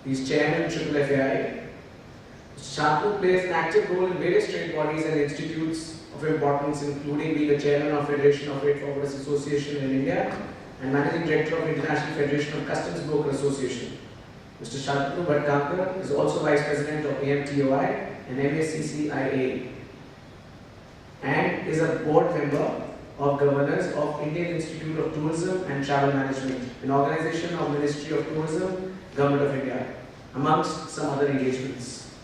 He is chairman of FFAI. Shantanu plays an active role in various trade bodies and institutes of importance, including being the chairman of Federation of Freight Forwarders Association in India and managing director of International Federation of Customs Broker Association. Mr. Shantanu Bhatgankar is also vice president of AMTOI and MACCIA and is a board member of governors of Indian Institute of Tourism and Travel Management, an organization of Ministry of Tourism, Government of India, amongst some other engagements.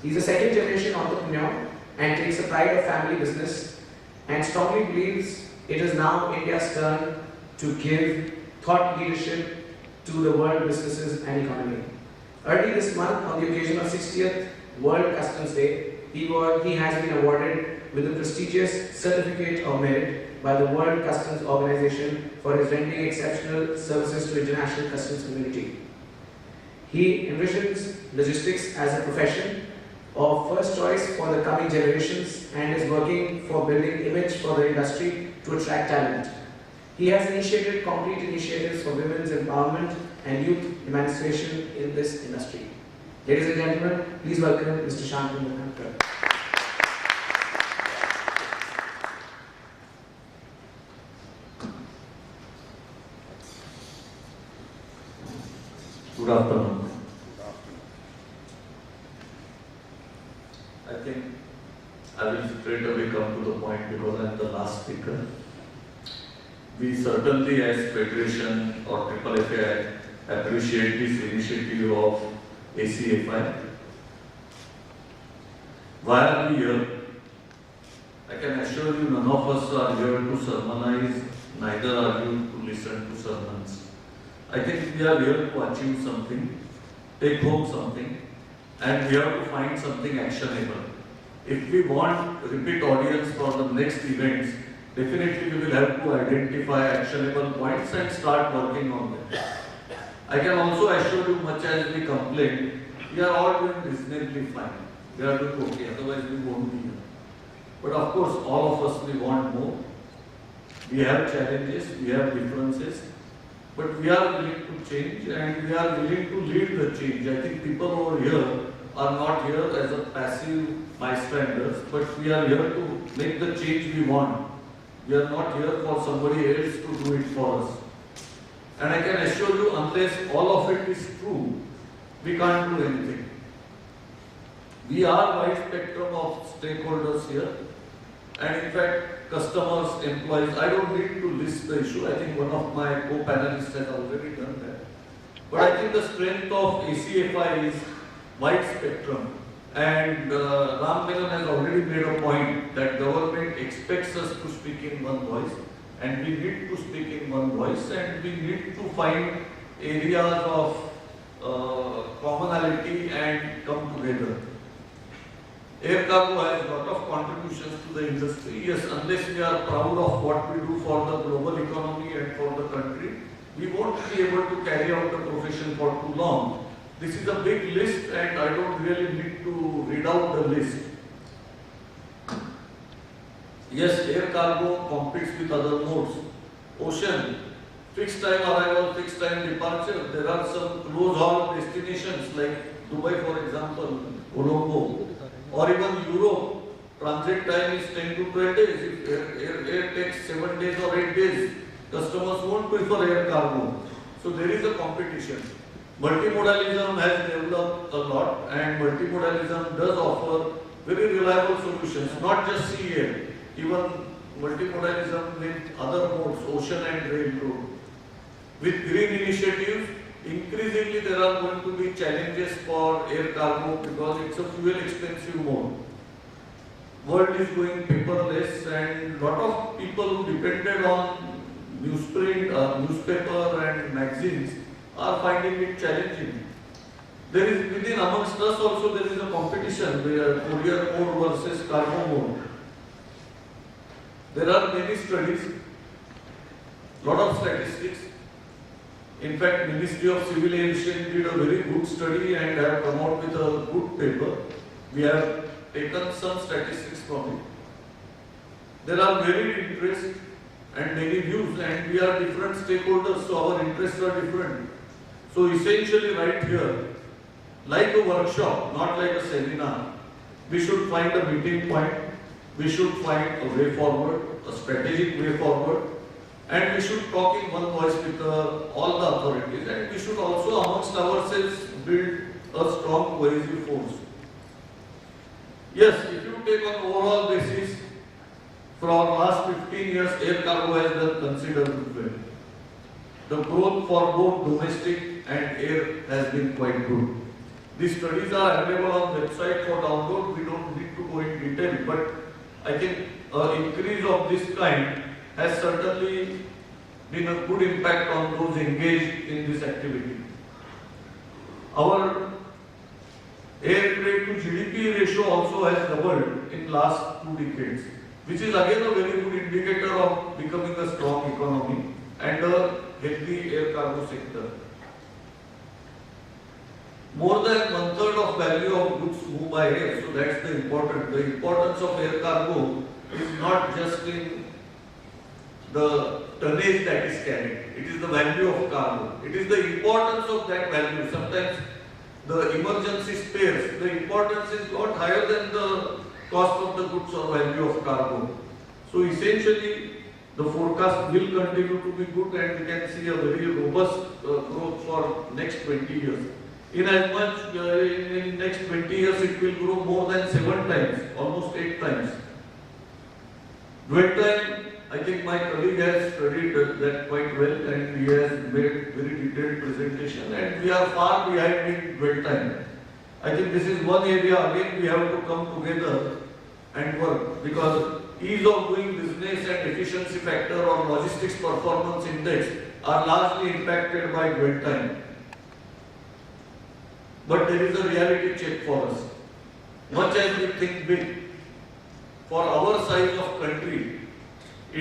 He is a second generation entrepreneur and takes a pride of family business and strongly believes it is now India's turn to give thought leadership to the world businesses and economy. Early this month, on the occasion of 60th World Customs Day, he has been awarded with the prestigious Certificate of Merit by the World Customs Organization for his rendering exceptional services to international customs community. He envisions logistics as a profession of first choice for the coming generations and is working for building image for the industry to attract talent. He has initiated concrete initiatives for women's empowerment and youth emancipation in this industry. Ladies and gentlemen, please welcome Mr. Shantanu Bhatgankar. Good afternoon. I think I will straight away come to the point because I am the last speaker. We certainly as Federation or FFAI appreciate this initiative of ACFI. Why are we here? I can assure you none of us are here to sermonize, neither are you to listen to sermons. I think we are here to achieve something, take home something, and we have to find something actionable. If we want repeat audience for the next events, definitely we will have to identify actionable points and start working on them. I can also assure you, much as we complain, we are all doing reasonably fine. We are doing okay, otherwise we won't be here. But of course, all of us, we want more. We have challenges, we have differences, but we are willing to change and we are willing to lead the change. I think people over here are not here as a passive bystanders, but we are here to make the change we want. We are not here for somebody else to do it for us. And I can assure you, unless all of it is true, we can't do anything. We are wide spectrum of stakeholders here. And in fact, customers, employees, I don't need to list the issue. I think one of my co-panelists has already done that. But I think the strength of ACFI is wide spectrum. And Ram Menon has already made a point that government expects us to speak in one voice, and we need to speak in one voice, and we need to find areas of commonality and come together. Air cargo has a lot of contributions to the industry. Yes, unless we are proud of what we do for the global economy and for the country, we won't be able to carry out the profession for too long. This is a big list and I don't really need to read out the list. Yes, air cargo competes with other modes. Ocean, fixed time arrival, fixed time departure. There are some close haul destinations like Dubai, for example, Colombo, or even Europe. Transit time is 10 to 12 days. If air takes 7 days or 8 days, customers won't prefer air cargo. So there is a competition. Multimodalism has developed a lot, and multimodalism does offer very reliable solutions, not just sea air, even multimodalism with other modes, ocean and railroad. With green initiatives, increasingly there are going to be challenges for air cargo because it's a fuel expensive mode. World is going paperless, and lot of people who depended on newsprint, newspaper and magazines are finding it challenging. There is within amongst us also there is a competition where courier mode versus cargo mode. There are many studies, lot of statistics. In fact, Ministry of Civil Aviation did a very good study and have come out with a good paper. We have taken some statistics from it. There are varied interests and many views, and we are different stakeholders, so our interests are different. So essentially right here, like a workshop, not like a seminar. We should find a meeting point, we should find a way forward, a strategic way forward, and we should talk in one voice with all the authorities, and we should also amongst ourselves build a strong cohesive force. Yes, if you take on overall basis, for our last 15 years, air cargo has done considerable well. The growth for both domestic and air has been quite good. These studies are available on website for download. We don't need to go in detail, but I think an increase of this kind has certainly been a good impact on those engaged in this activity. Our air freight to GDP ratio also has doubled in last 2 decades, which is again a very good indicator of becoming a strong economy and a healthy air cargo sector. More than 1/3 of value of goods move by air, so that's the important. The importance of air cargo is not just in the tonnage that is carried, it is the value of cargo. It is the importance of that value. Sometimes the emergency spares, the importance is not higher than the cost of the goods or value of cargo. So essentially, the forecast will continue to be good and we can see a very robust growth for next 20 years. In as much in next 20 years, it will grow more than 7 times, almost 8 times. Dwell time, I think my colleague has studied that quite well and he has made very detailed presentation, and we are far behind in dwell time. I think this is one area again we have to come together and work, because ease of doing business and efficiency factor or logistics performance index are largely impacted by dwell time. But there is a reality check for us. Much as we think big, for our size of country,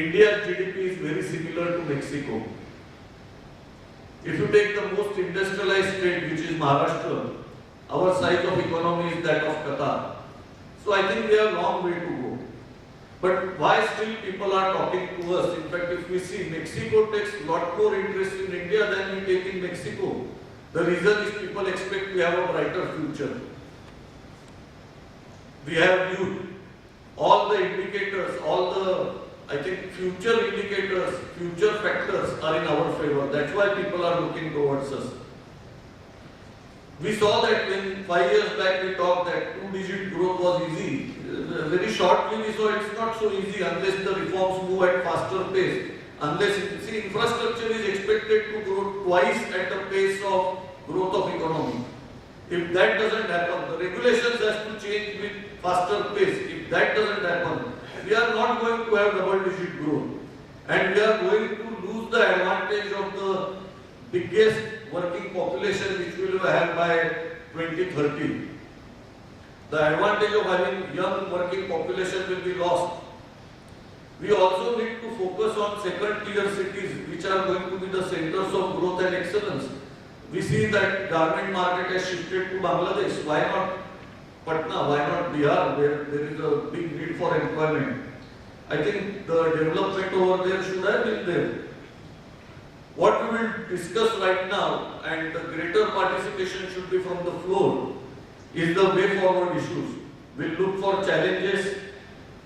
India's GDP is very similar to Mexico. If you take the most industrialized state, which is Maharashtra, our size of economy is that of Qatar. So I think we have a long way to go. But why still people are talking to us? In fact, if we see, Mexico takes a lot more interest in India than we take in Mexico. The reason is people expect we have a brighter future. We have youth. All the indicators, I think future indicators, future factors are in our favor. That's why people are looking towards us. We saw that when 5 years back we talked that 2-digit growth was easy. Very shortly we saw it's not so easy unless the reforms move at faster pace. Unless, infrastructure is expected to grow twice at the pace of growth of economy. If that doesn't happen, the regulations has to change with faster pace. If that doesn't happen, we are not going to have double-digit growth. And we are going to lose the advantage of the biggest working population which we will have by 2030. The advantage of having young working population will be lost. We also need to focus on second-tier cities which are going to be the centers of growth and excellence. We see that garment market has shifted to Bangladesh. Why not Patna? Why not Bihar, where there is a big need for employment? I think the development over there should have been there. What we will discuss right now, and the greater participation should be from the floor, is the way forward issues. We'll look for challenges,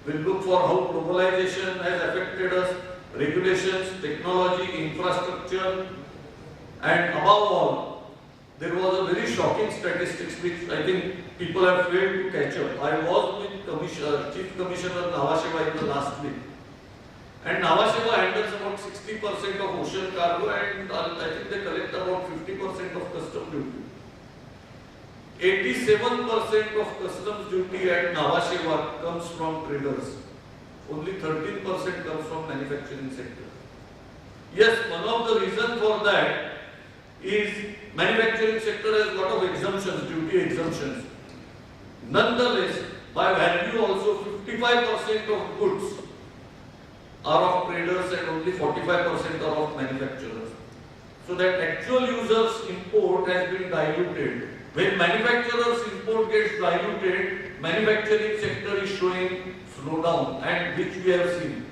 we'll look for how globalization has affected us, regulations, technology, infrastructure, and above all, there was a very shocking statistics which I think people have failed to catch up. I was with Chief Commissioner Nhava Sheva in the last week. And Nhava Sheva handles about 60% of ocean cargo, and I think they collect about 50% of custom duty. 87% of customs duty at Nhava Sheva comes from traders. Only 13% comes from manufacturing sector. Yes, one of the reasons for that is manufacturing sector has a lot of exemptions, duty exemptions. Nonetheless, by value also 55% of goods are of traders and only 45% are of manufacturers. So that actual users import has been diluted. When manufacturers import gets diluted, manufacturing sector is showing slowdown, and which we have seen.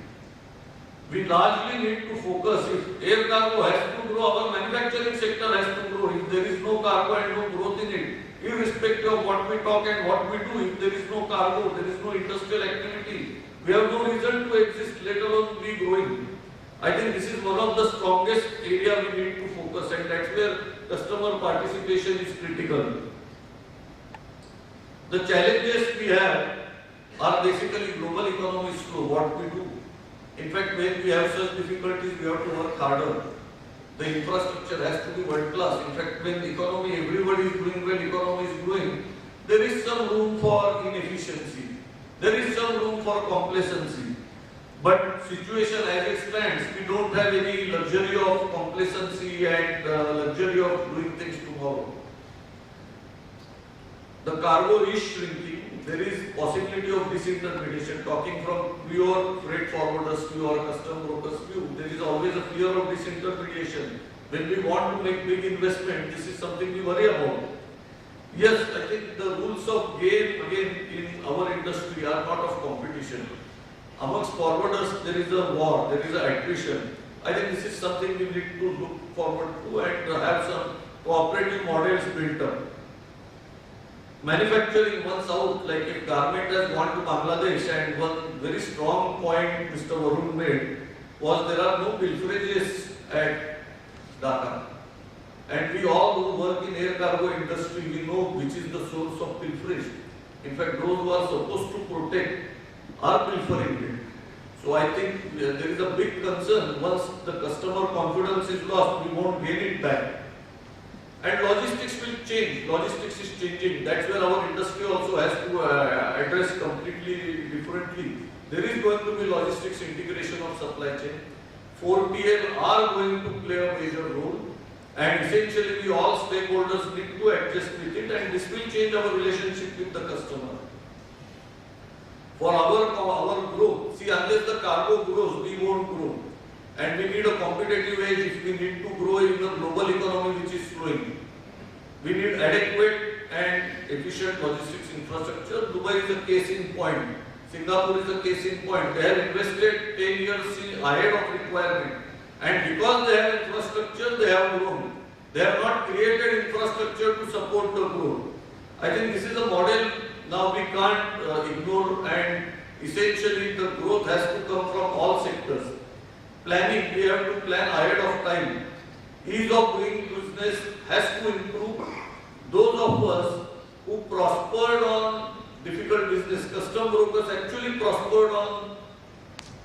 We largely need to focus. If air cargo has to grow, our manufacturing sector has to grow. If there is no cargo and no growth in it, irrespective of what we talk and what we do. If there is no cargo, there is no industrial activity, we have no reason to exist, let alone be growing. I think this is one of the strongest area we need to focus, and that's where customer participation is critical. The challenges we have are basically global economy is slow, what we do. In fact, when we have such difficulties, we have to work harder. The infrastructure has to be world class. In fact, when the economy, everybody is doing well, economy is growing, there is some room for inefficiency. There is some room for complacency. But situation as it stands, we don't have any luxury of complacency and luxury of doing things tomorrow. The cargo is shrinking. There is possibility of disintermediation. Talking from pure freight forwarders to your custom brokers view, there is always a fear of disintermediation. When we want to make big investment, this is something we worry about. Yes, I think the rules of game again in our industry are not of competition. Amongst forwarders, there is a war, there is an attrition. I think this is something we need to look forward to and have some cooperative models built up. Manufacturing once out, like if garment has gone to Bangladesh, and one very strong point Mr. Varun made was there are no pilferages at Dhaka. And we all who work in air cargo industry, we know which is the source of pilferage. In fact, those who are supposed to protect are pilfering it. So I think there is a big concern. Once the customer confidence is lost, we won't gain it back. And logistics will change. Logistics is changing. That's where our industry also has to address completely differently. There is going to be logistics integration of supply chain. 4PL are going to play a major role. And essentially, we all stakeholders need to adjust with it, and this will change our relationship with the customer. For our growth, see, unless the cargo grows, we won't grow. And we need a competitive edge if we need to grow in a global economy which is slowing. We need adequate and efficient logistics infrastructure. Dubai is a case in point. Singapore is a case in point. They have invested 10 years ahead of requirement. And because they have infrastructure, they have grown. They have not created infrastructure to support the growth. I think this is a model now we can't ignore, and essentially the growth has to come from all sectors. Planning, we have to plan ahead of time. Ease of doing business has to improve. Those of us who prospered on difficult business, custom brokers actually prospered on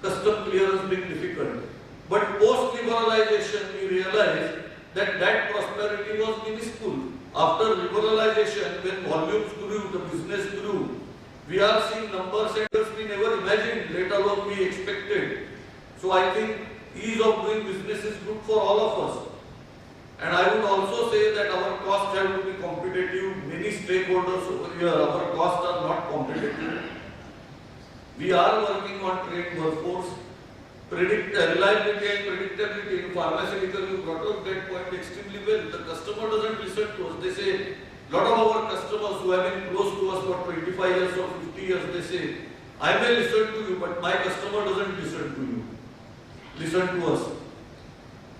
custom clearance being difficult. But post-liberalization, we realized that that prosperity was minuscule. After liberalization, when volumes grew, the business grew, we are seeing numbers and we never imagined, let alone we expected. So I think ease of doing business is good for all of us. And I would also say that our costs have to be competitive. Many stakeholders over here, our costs are not competitive. We are working on trained workforce. Reliability and predictability in pharmaceutical, you brought up that point extremely well. The customer doesn't listen to us. They say, a lot of our customers who have been close to us for 25 years or 50 years, they say, I may listen to you, but my customer doesn't listen to you. Listen to us.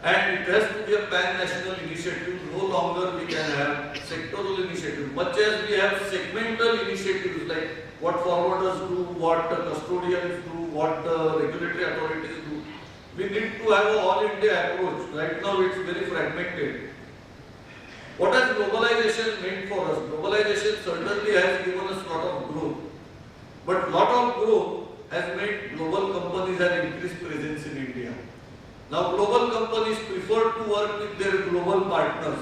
And it has to be a pan-national initiative. No longer we can have sectoral initiatives. Much as we have segmental initiatives like what forwarders do, what custodians do, what regulatory authorities do. We need to have an all-India approach. Right now it's very fragmented. What has globalization meant for us? Globalization certainly has given us a lot of growth. But a lot of growth has made global companies have increased presence in India. Now global companies prefer to work with their global partners.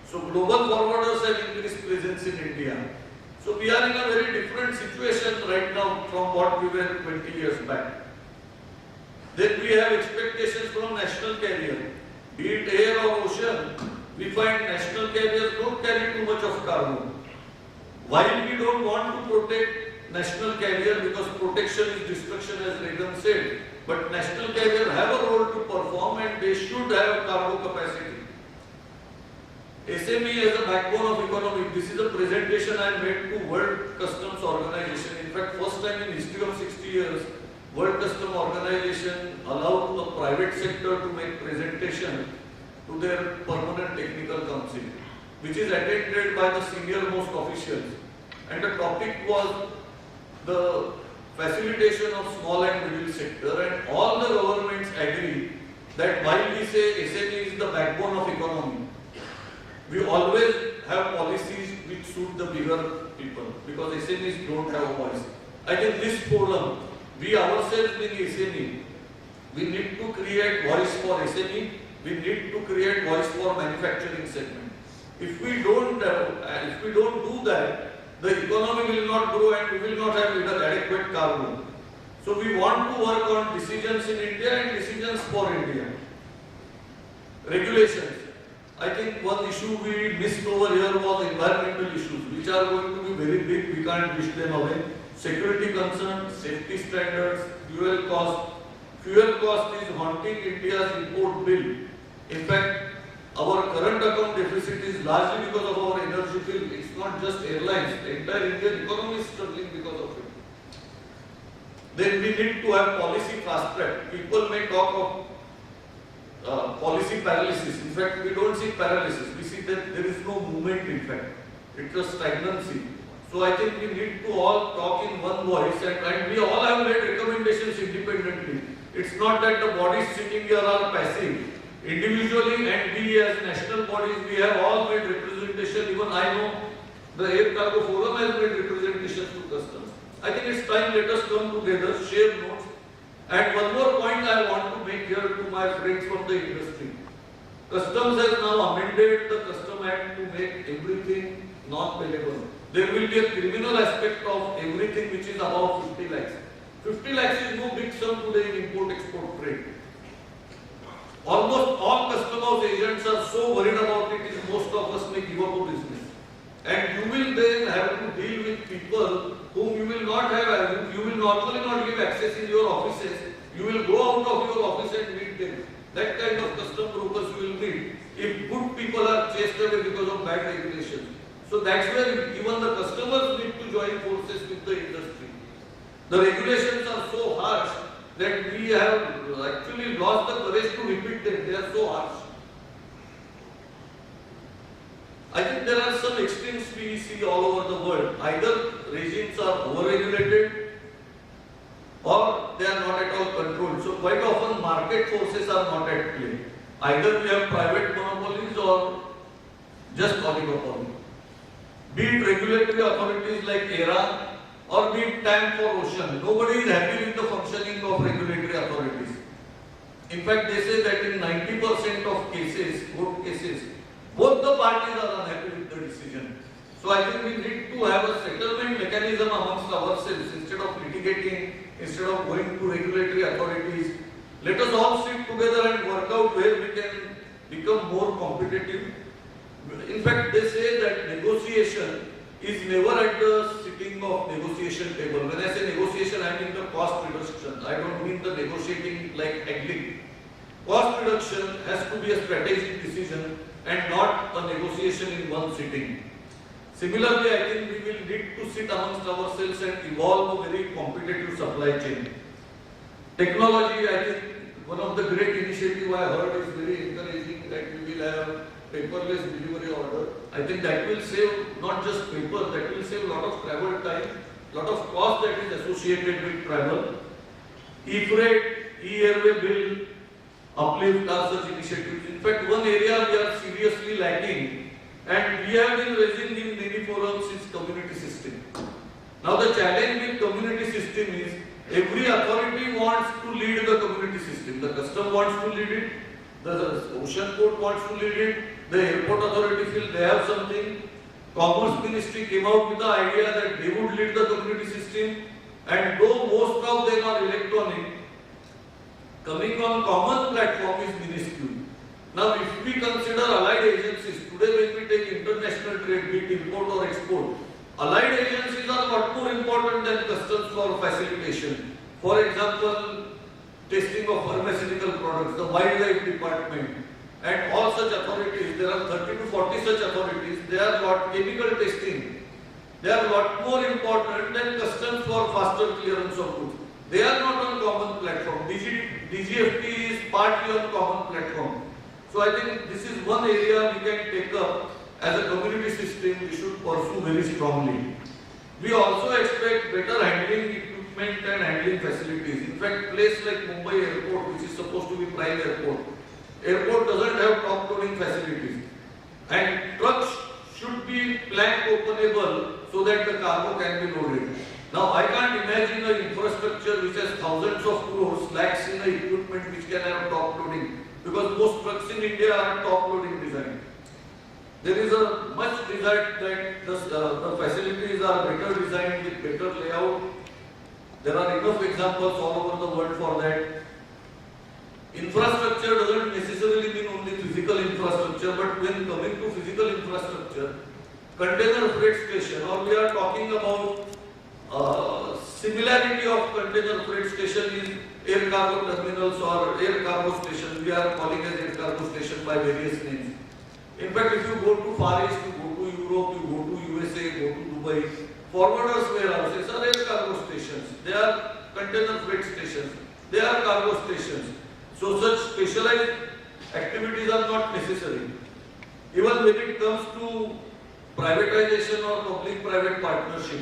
So global forwarders have increased presence in India. So we are in a very different situation right now from what we were 20 years back. Then we have expectations from national carrier. Be it air or ocean, we find national carriers don't carry too much of cargo. While we don't want to protect national carrier because protection is destruction, as Reagan said, but national carrier have a role to perform and they should have cargo capacity. SME as a backbone of economy. This is a presentation I made to World Customs Organization. In fact, first time in history of 60 years, World Customs Organization allowed the private sector to make presentation to their permanent technical council. which is attended by the senior most officials. And the topic was the facilitation of small and middle sector, and all the governments agree that while we say SME is the backbone of economy, we always have policies which suit the bigger people, because SMEs don't have a voice. I think this forum, we ourselves being SME, we need to create voice for SME, we need to create voice for manufacturing segment. If we don't do that, the economy will not grow and we will not have adequate cargo. So we want to work on decisions in India and decisions for India. Regulations. I think one issue we missed over here was environmental issues, which are going to be very big. We can't wish them away. Security concerns, safety standards, fuel cost. Fuel cost is haunting India's import bill. In fact, our current account deficit is largely because of our energy bill. It's not just airlines. The entire Indian economy is struggling because of it. Then we need to have policy fast track. People may talk of policy paralysis. In fact, we don't see paralysis. We see that there is no movement, in fact. It's a stagnancy. So I think we need to all talk in one voice, and we all have made recommendations independently. It's not that the bodies sitting here are passive. Individually and we as national bodies, we have all made representation. Even I know the Air Cargo Forum has made representations to customs. I think it's time let us come together, share notes. And one more point I want to make here to my friends from the industry. Customs has now amended the Custom Act to make everything non-payable. There will be a criminal aspect of everything which is above 50 lakhs. 50 lakhs is no big sum today in import-export trade. Almost all custom house agents are so worried about it, most of us may give up a business. And you will then have to deal with people whom you will not have, you will normally not give access in your offices. You will go out of your office and meet them. That kind of custom brokers you will meet if good people are chased away because of bad regulations. So that's where even the customers need to join forces with the industry. The regulations are so harsh that we have actually lost the courage to repeat them. They are so harsh. I think there are some extremes we see all over the world. Either regimes are over-regulated or they are not at all controlled. So quite often market forces are not at play. Either we have private monopolies or just oligopoly. Be it regulatory authorities like ERA or be it TAM for ocean. Nobody is happy with the functioning of regulatory authorities. In fact, they say that in 90% of cases, court cases, both the parties are unhappy with the decision. So I think we need to have a settlement mechanism amongst ourselves instead of litigating, instead of going to regulatory authorities. Let us all sit together and work out where we can become more competitive. In fact, they say that negotiation is never at the sitting of negotiation table. When I say negotiation, I mean the cost reduction. I don't mean the negotiating like haggling. Cost reduction has to be a strategic decision and not a negotiation in one sitting. Similarly, I think we will need to sit amongst ourselves and evolve a very competitive supply chain. Technology, I think one of the great initiatives I heard is very encouraging that we will have paperless delivery order. I think that will save not just paper, that will save a lot of travel time, lot of cost that is associated with travel. E-freight, e-airway bill, uplift are such initiatives. In fact, one area we are seriously lacking, and we have been raising in many forums, is community system. Now the challenge with community system is every authority wants to lead the community system. The custom wants to lead it, the ocean port wants to lead it, the airport authority feel they have something. Commerce Ministry came out with the idea that they would lead the community system, and though most of them are electronic, coming on common platform is minuscule. Now if we consider allied agencies, today when we take international trade, be it import or export, allied agencies are a lot more important than customs for facilitation. For example, testing of pharmaceutical products, the wildlife department, and all such authorities, there are 30 to 40 such authorities, they are lot chemical testing. They are a lot more important than customs for faster clearance of goods. They are not on common platform. DGFT is partly on common platform. So I think this is one area we can take up as a community system, we should pursue very strongly. We also expect better handling equipment and handling facilities. In fact, place like Mumbai Airport, which is supposed to be prime airport doesn't have top loading facilities. And trucks should be plank openable so that the cargo can be loaded. Now, I can't imagine an infrastructure which has thousands of crores lacks in the equipment which can have top loading, because most trucks in India are top loading design. There is a much desire that the facilities are better designed with better layout. There are enough examples all over the world for that. Infrastructure doesn't necessarily mean only physical infrastructure, but when coming to physical infrastructure, container freight station, or we are talking about similarity of container freight station in air cargo terminals or air cargo stations. We are calling as air cargo station by various names. In fact, if you go to Far East, you go to Europe, you go to USA, go to Dubai, forwarders warehouses are air cargo stations. They are container freight stations. They are cargo stations. So such specialized activities are not necessary. Even when it comes to privatization or public-private partnership,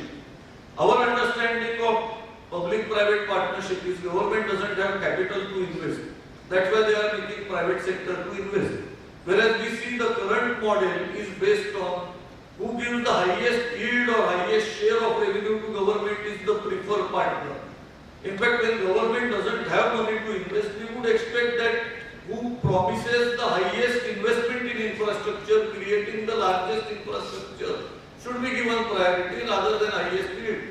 our understanding of public-private partnership is government doesn't have capital to invest. That's why they are making private sector to invest. Whereas we see the current model is based on who gives the highest yield or highest share of revenue to government is the preferred partner. In fact, when government doesn't have money to invest, we would expect that who promises the highest investment in infrastructure, creating the largest infrastructure, should be given priority rather than highest yield.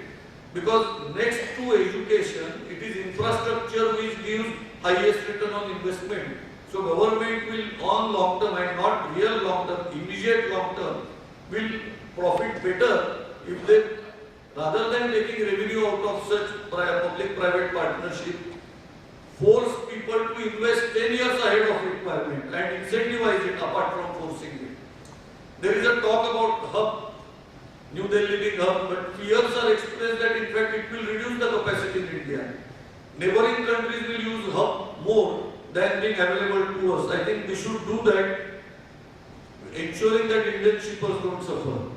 Because next to education, it is infrastructure which gives highest return on investment. So government will on long term and not real long term, immediate long term, will profit better if they, rather than taking revenue out of such public-private partnership, force people to invest 10 years ahead of requirement and incentivize it apart from forcing it. There is a talk about hub, New Delhi being hub, but fears are expressed that in fact it will reduce the capacity in India. Neighboring countries will use hub more than being available to us. I think we should do that, ensuring that Indian shippers don't suffer.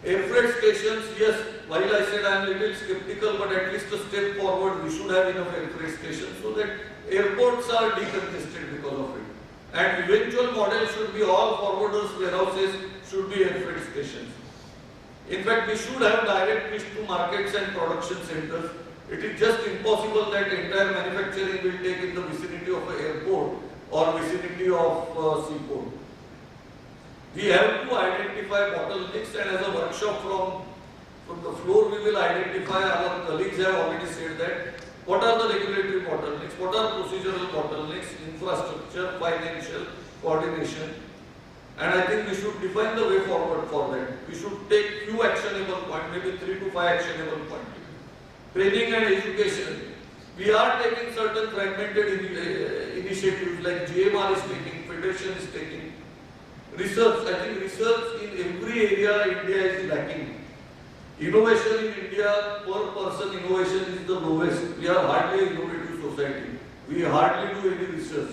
Air freight stations, yes, while I said I am a little skeptical, but at least a step forward, we should have enough air freight stations so that airports are decongested because of it. And eventual model should be all forwarders, warehouses should be air freight stations. In fact, we should have direct reach to markets and production centers. It is just impossible that entire manufacturing will take in the vicinity of an airport or vicinity of seaport. We have to identify bottlenecks, and as a workshop from the floor we will identify, our colleagues have already said that, what are the regulatory bottlenecks, what are procedural bottlenecks, infrastructure, financial, coordination, and I think we should define the way forward for that. We should take few actionable points, maybe 3 to 5 actionable points. Training and education. We are taking certain fragmented initiatives like GMR is taking, Federation is taking. Research, I think research in every area India is lacking. Innovation in India, per person innovation is the lowest. We are hardly an innovative society. We hardly do any research.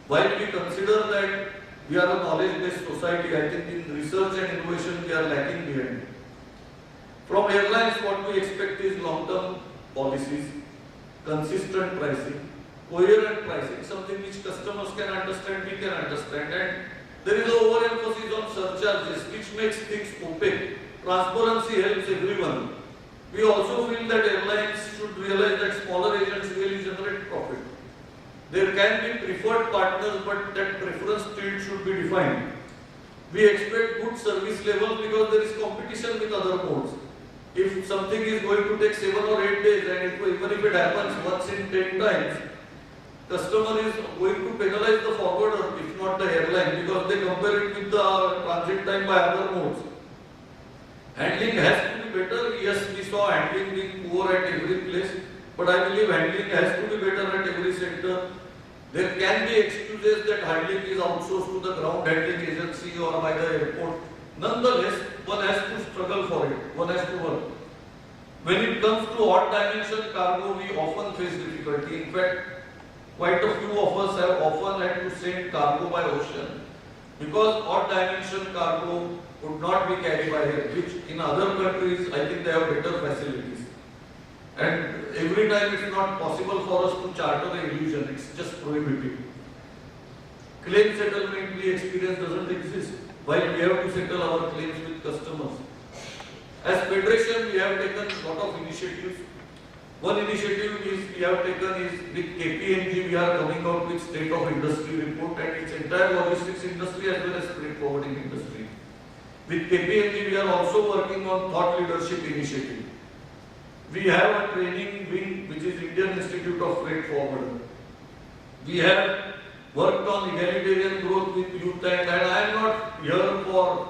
While we consider that we are a knowledge-based society, I think in research and innovation we are lacking behind. From airlines, what we expect is long-term policies, consistent pricing, coherent pricing, something which customers can understand, we can understand, and there is an overemphasis on surcharges, which makes things opaque. Transparency helps everyone. We also feel that airlines should realize that smaller agents really generate profit. There can be preferred partners, but that preference still should be defined. We expect good service levels because there is competition with other modes. If something is going to take 7 or 8 days, and even if it happens once in 10 times, customer is going to penalize the forwarder, if not the airline, because they compare it with the transit time by other modes. Handling has to be better. Yes, we saw handling being poor at every place, but I believe handling has to be better at every sector. There can be excuses that handling is outsourced to the ground handling agency or by the airport. Nonetheless, one has to struggle for it. One has to work. When it comes to odd dimension cargo, we often face difficulty. In fact, quite a few of us have often had to send cargo by ocean because odd dimension cargo could not be carried by air, which in other countries I think they have better facilities. And every time it's not possible for us to charter the illusion, it's just prohibitive. Claim settlement we experience doesn't exist, while we have to settle our claims with customers. As Federation, we have taken a lot of initiatives. One initiative we have taken is with KPMG, we are coming out with state of industry report and its entire logistics industry as well as freight forwarding industry. With KPMG, we are also working on thought leadership initiative. We have a training wing which is Indian Institute of Freight Forwarding. We have worked on egalitarian growth with youth, and I am not here for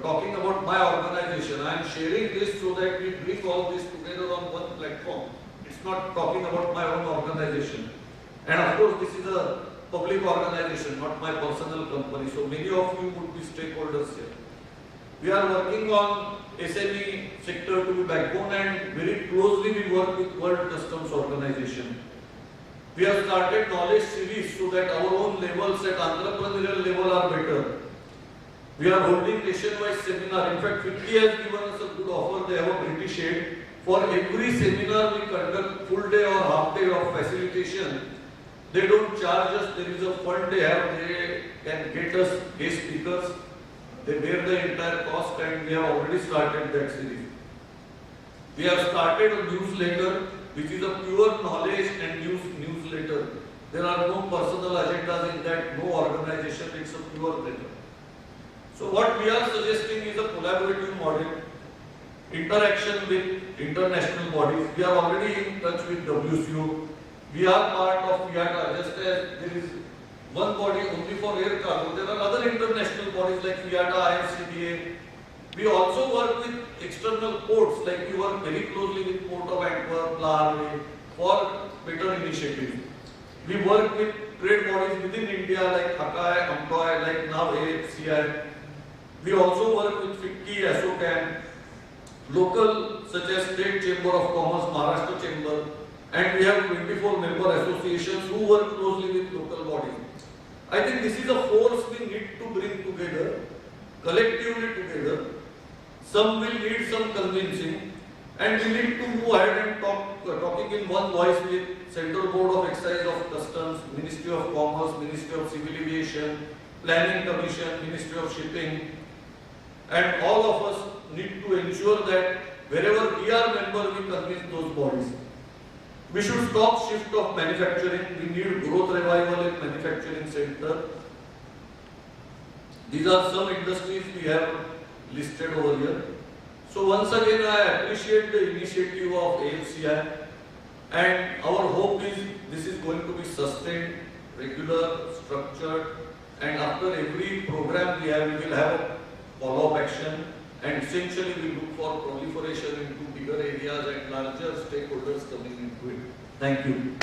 talking about my organization. I am sharing this so that we bring all this together on one platform. It's not talking about my own organization. And of course, this is a public organization, not my personal company. So many of you would be stakeholders here. We are working on SME sector to be backbone, and very closely we work with World Customs Organization. We have started knowledge series so that our own levels at entrepreneurial level are better. We are holding nationwide seminar. In fact, 50 has given us a good offer. They have a British aid. For every seminar we conduct full day or half day of facilitation. They don't charge us. There is a fund they have. They can get us guest speakers. They bear the entire cost, and we have already started that series. We have started a newsletter which is a pure knowledge and newsletter. There are no personal agendas in that, no organization. It's a pure letter. So what we are suggesting is a collaborative model, interaction with international bodies. We are already in touch with WCO. We are part of FIATA. Just as there is one body only for air cargo, there are other international bodies like FIATA, IFCDA. We also work with external ports, like we work very closely with Port of Antwerp, La Havre, for better initiatives. We work with trade bodies within India like HACAI, AMPLOY, like now AFCI. We also work with FICCI, ASSOCHAM, local such as State Chamber of Commerce, Maharashtra Chamber, and we have 24 member associations who work closely with local bodies. I think this is a force we need to bring together, collectively together. Some will need some convincing, and we need to move ahead and talking in one voice with Central Board of Excise of Customs, Ministry of Commerce, Ministry of Civil Aviation, Planning Commission, Ministry of Shipping, and all of us need to ensure that wherever we are member, we convince those bodies. We should stop shift of manufacturing. We need growth revival in manufacturing sector. These are some industries we have listed over here. So once again, I appreciate the initiative of AFCI, and our hope is this is going to be sustained, regular, structured, and after every program we will have a follow-up action, and essentially we look for proliferation into bigger areas and larger stakeholders coming into it. Thank you.